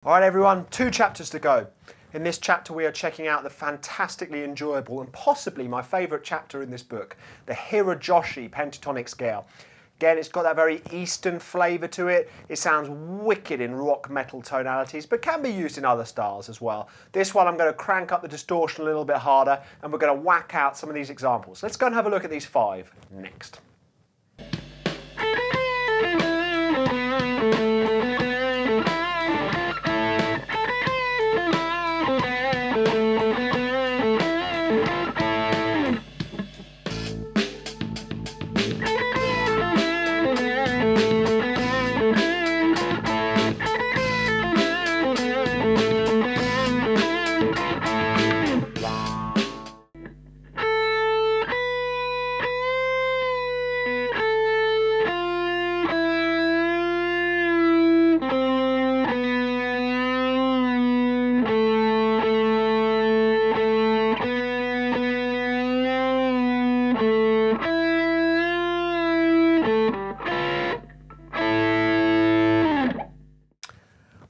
All right, everyone, 2 chapters to go. In this chapter, we are checking out the fantastically enjoyable and possibly my favourite chapter in this book, the Hirojoshi Pentatonic scale. Again, it's got that very Eastern flavour to it. It sounds wicked in rock metal tonalities, but can be used in other styles as well. This one, I'm going to crank up the distortion a little bit harder, and we're going to whack out some of these examples. Let's go and have a look at these 5 next.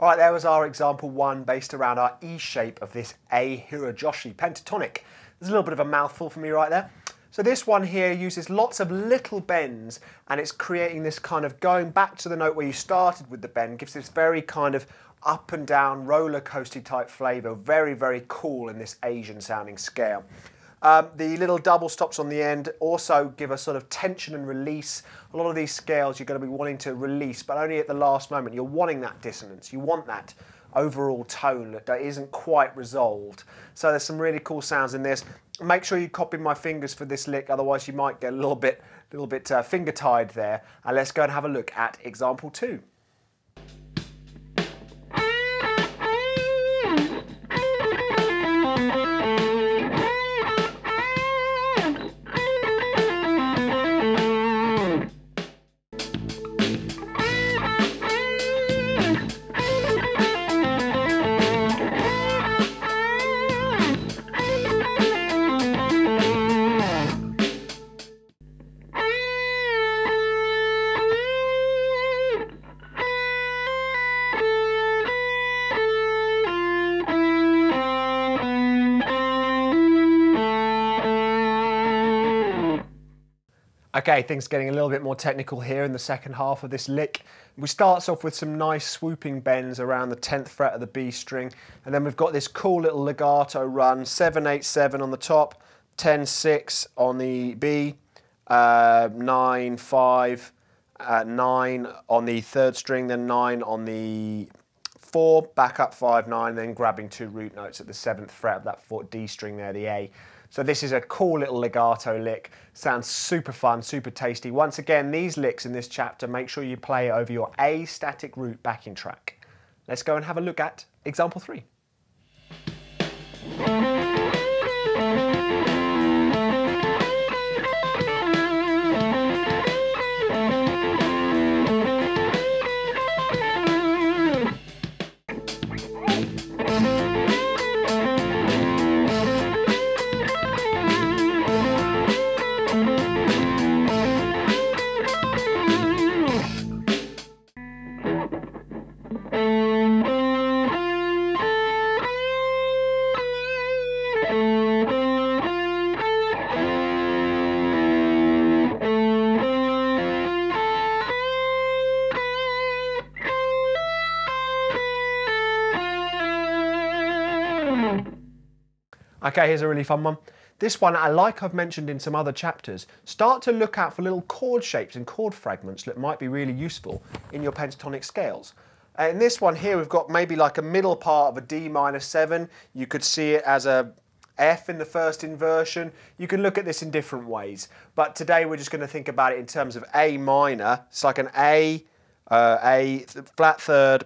Alright, there was our example 1 based around our E shape of this A Hirojoshi Pentatonic. There's a little bit of a mouthful for me right there. So this one here uses lots of little bends, and it's creating this kind of going back to the note where you started with the bend, gives this very kind of up and down roller coaster type flavour. Very, very cool in this Asian sounding scale. The little double stops on the end also give a sort of tension and release. A lot of these scales you're going to be wanting to release, but only at the last moment. You're wanting that dissonance. You want that overall tone that isn't quite resolved. So there's some really cool sounds in this. Make sure you copy my fingers for this lick, otherwise you might get a little bit finger tied there. And let's go and have a look at example 2. Okay, things getting a little bit more technical here in the second half of this lick. We starts off with some nice swooping bends around the 10th fret of the B string, and then we've got this cool little legato run, 7-8-7 on the top, 10-6 on the B, 9-5, 9 on the 3rd string, then 9 on the 4, back up 5-9, then grabbing 2 root notes at the 7th fret of that D string there, the A. So this is a cool little legato lick. Sounds super fun, super tasty. Once again, these licks in this chapter, make sure you play over your A static root backing track. Let's go and have a look at example 3. Okay, here's a really fun one. This one, like I've mentioned in some other chapters, start to look out for little chord shapes and chord fragments that might be really useful in your pentatonic scales. In this one here, we've got maybe like a middle part of a D minor 7. You could see it as a F in the first inversion. You can look at this in different ways, but today we're just going to think about it in terms of A minor. It's like an A flat 3rd,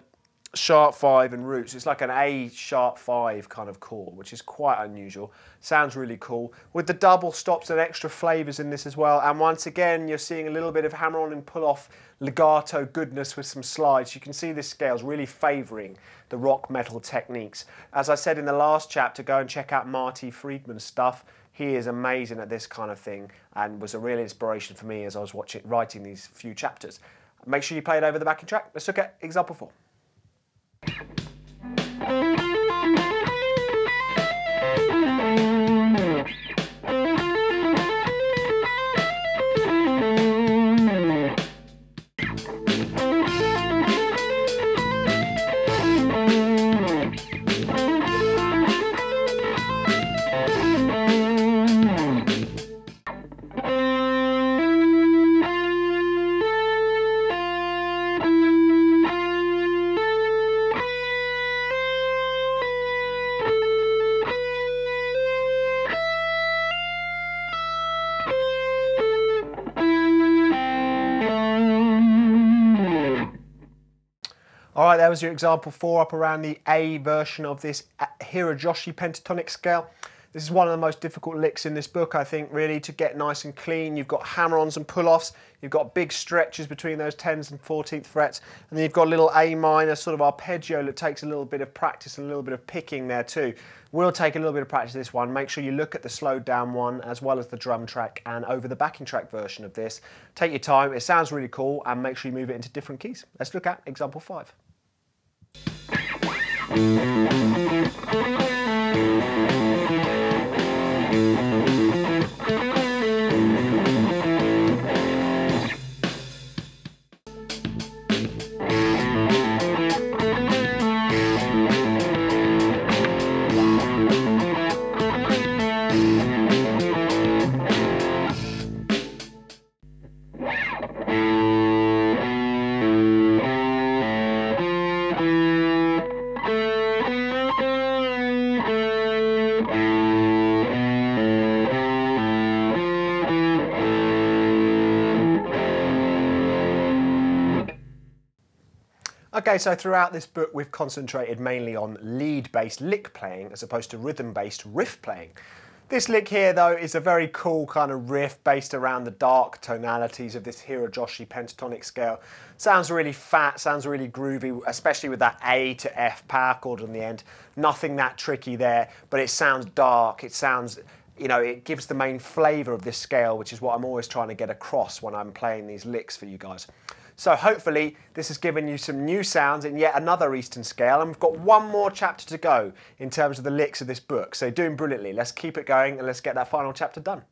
sharp 5 and roots. It's like an A sharp 5 kind of chord, which is quite unusual. Sounds really cool. With the double stops and extra flavours in this as well. And once again, you're seeing a little bit of hammer on and pull off legato goodness with some slides. You can see this scale's really favouring the rock metal techniques. As I said in the last chapter, go and check out Marty Friedman's stuff. He is amazing at this kind of thing and was a real inspiration for me as I was writing these few chapters. Make sure you play it over the backing track. Let's look at example 4. Right, there was your example 4 up around the A version of this Hirojoshi Pentatonic scale. This is one of the most difficult licks in this book, I think, really, to get nice and clean. You've got hammer-ons and pull-offs. You've got big stretches between those 10th and 14th frets. And then you've got a little A minor sort of arpeggio that takes a little bit of practice and a little bit of picking there too. We'll take a little bit of practice this one. Make sure you look at the slowed down one as well as the drum track and over the backing track version of this. Take your time. It sounds really cool, and make sure you move it into different keys. Let's look at example 5. Okay, so throughout this book we've concentrated mainly on lead-based lick playing as opposed to rhythm-based riff playing. This lick here though is a very cool kind of riff based around the dark tonalities of this Hirojoshi Pentatonic scale. Sounds really fat, sounds really groovy, especially with that A to F power chord on the end. Nothing that tricky there, but it sounds dark, it sounds, you know, it gives the main flavour of this scale, which is what I'm always trying to get across when I'm playing these licks for you guys. So hopefully this has given you some new sounds in yet another Eastern scale, and we've got one more chapter to go in terms of the licks of this book. So doing brilliantly. Let's keep it going and let's get that final chapter done.